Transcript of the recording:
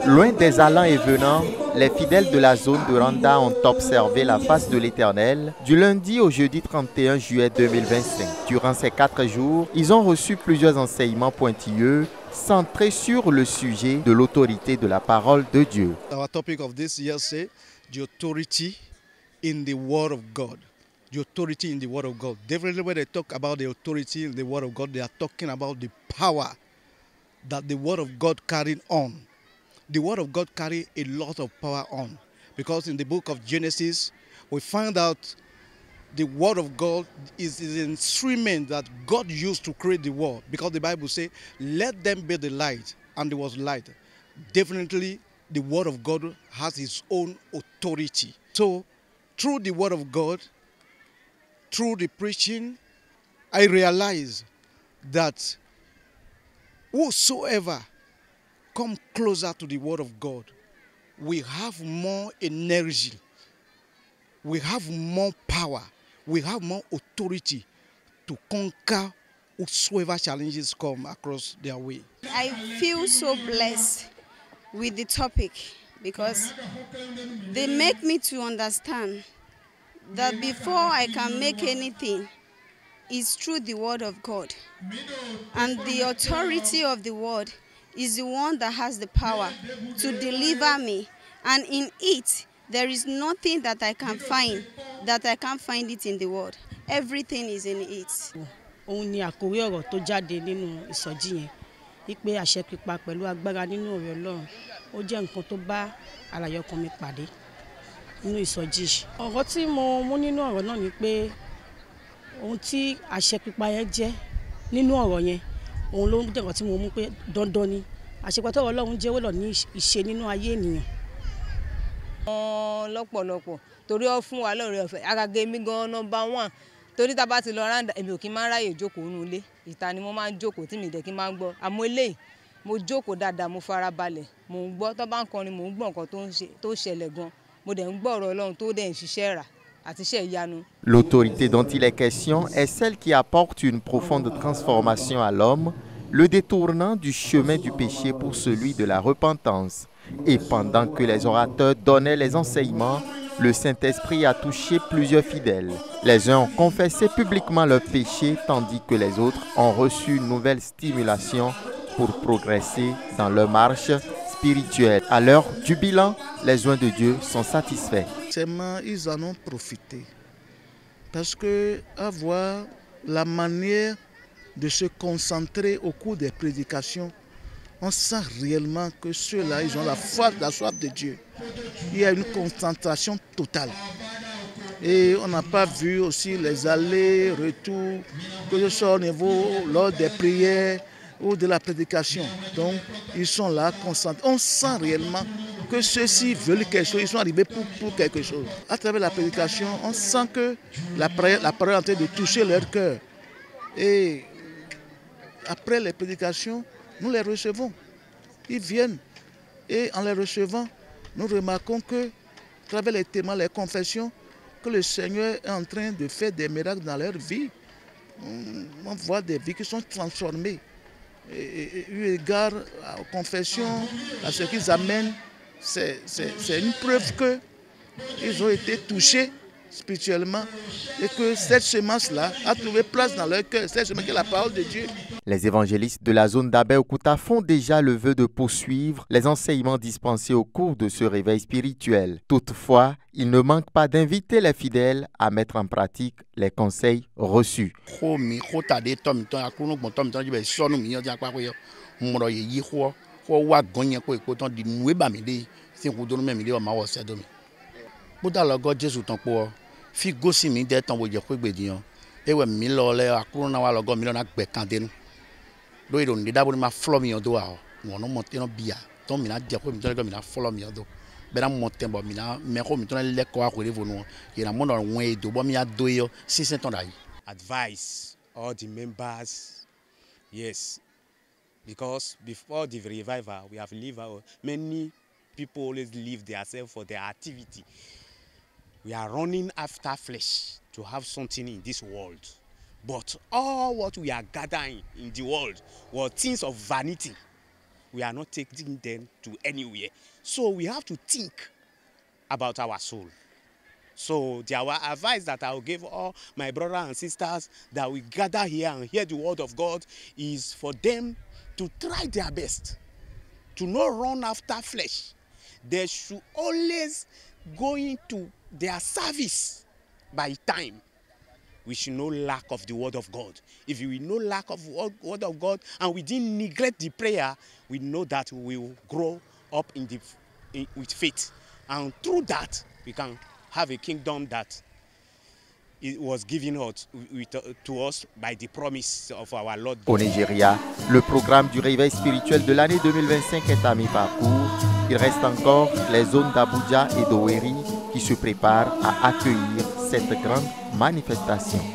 Loin des allants et venants, les fidèles de la zone de Randa ont observé la face de l'Éternel du lundi au jeudi 31 juillet 2025. Durant ces 4 jours, ils ont reçu plusieurs enseignements pointilleux centrés sur le sujet de l'autorité de la parole de Dieu. Our topic of this year say the authority in the word of God. The authority in the word of God. Definitely when they talk about the authority in the word of God, they are talking about the power that the word of God carried on. The word of God carry a lot of power on, because in the book of Genesis we find out the word of God is an instrument that God used to create the world, because the Bible says, let them be the light, and there was light. Definitely the word of God has its own authority. So through the word of God, through the preaching, I realize that whosoever come closer to the word of God, we have more energy, we have more power, we have more authority to conquer whatsoever challenges come across their way. I feel so blessed with the topic, because they make me to understand that before I can make anything, it's through the word of God. And the authority of the word is the one that has the power to deliver me. And in it, there is nothing that I can find that I can't find it in the word. Everything is in it. Òun ni àkórí ọ̀rọ̀ tó jáde nínú ìsọjí yẹn, wípé àṣẹ pípa pẹ̀lú agbára nínú ọ̀rọ̀ Ọlọ́run, ó jẹ́ nǹkan tó bá àlàyé ọkàn mi pàdé nínú ìsọjí. Ọ̀rọ̀ tí mo mú nínú ọ̀rọ̀ náà ni pé ohun tí àṣẹ pípa yẹn jẹ́ nínú ọ̀rọ̀ yẹn, òun ló ń jẹ́ nǹkan tí mo mú pé dandan ni àṣepàtọ́ Ọlọ́run jẹ́ wọ́lọ̀ ní ìṣe nínú ayé ènìyàn. Lọ́pọ̀lọpọ̀ torí ó fún wa lóore ọ̀fẹ́ agage mi gan number 1 torí tá bá ti lọ randa èmi ò kí máa ráyè jókòó nínú ilé, ìta ni mo máa ń jókòó tí mi dẹ̀ kí máa ń gbọ́. Àmọ́ eléyìí mo jókòó dáadáa, mo fara balẹ̀, mo ń gbọ́ tó bá ń kọrin, mo ń gbọ́ nǹkan tó ṣẹlẹ̀ gan, mo dẹ̀ ń gbọ́ ọ̀rọ̀ Ọlọ́run tó dẹ̀ ń ṣiṣẹ́ rà àti iṣẹ́ ìyanu. L'autorité dont il est question est celle qui apporte une profonde transformation à l'homme, le détournant du chemin du péché pour celui de la repentance. Et pendant que les orateurs donnaient les enseignements, le Saint-Esprit a touché plusieurs fidèles. Les uns ont confessé publiquement leurs péchés, tandis que les autres ont reçu une nouvelle stimulation pour progresser dans leur marche spirituelle. À l'heure du bilan, les oins de Dieu sont satisfaits. Seulement, ils en ont profité, parce que avoir la manière de se concentrer au cours des prédications, on sent réellement que ceux-là, ils ont la soif de Dieu. Il y a une concentration totale. Et on n'a pas vu aussi les allers-retours, que ce soit au niveau lors des prières ou de la prédication. Donc, ils sont là concentrés. On sent réellement que ceux-ci veulent quelque chose, ils sont arrivés pour quelque chose. À travers la prédication, on sent que la parole est en train de toucher leur cœur. Et après les prédications, nous les recevons. Ils viennent et en les recevant, nous remarquons que, à travers les témoins, les confessions, que le Seigneur est en train de faire des miracles dans leur vie. On voit des vies qui sont transformées. Et eu égard aux confessions, à ce qu'ils amènent, c'est une preuve qu'ils ont été touchés spirituellement et que cette semence-là a trouvé place dans leur cœur. Cette semence qui est la parole de Dieu. Les évangélistes de la zone d'Abeokuta font déjà le vœu de poursuivre les enseignements dispensés au cours de ce réveil spirituel. Toutefois, il ne manque pas d'inviter les fidèles à mettre en pratique les conseils reçus. Fi gosi mi de ton wo je ko gbediyan e we mi lo le akuru na wa logo mi lo na gbe kan denu do iro ndi dabo ma flow mi odo a won no mo te no bia ton mi na je ko mi to le mi na flow mi odo be na mo te bo mi na me ko mi to le ko a ko re vonu ye na mo no won edo bo mi ado yo 6 ton dai. Advise all the members, yes, because before the revival we have lived many people always leave themselves for their activity. We are running after flesh to have something in this world. But all what we are gathering in the world were things of vanity. we are not taking them to anywhere. So we have to think about our soul. So the advice that I will give all my brothers and sisters that we gather here and hear the word of God is for them to try their best, to not run after flesh. They should always go into their service by time. We should know lack of the word of God. If we know lack of the word of God and we didn't neglect the prayer, we know that we will grow up with faith. And through that, we can have a kingdom that it was given to us by the promise of our Lord. Au Nigeria, le programme du réveil spirituel de l'année 2025 est à mi-parcours. Il reste encore les zones d'Abuja et d'Owerri qui se préparent à accueillir cette grande manifestation.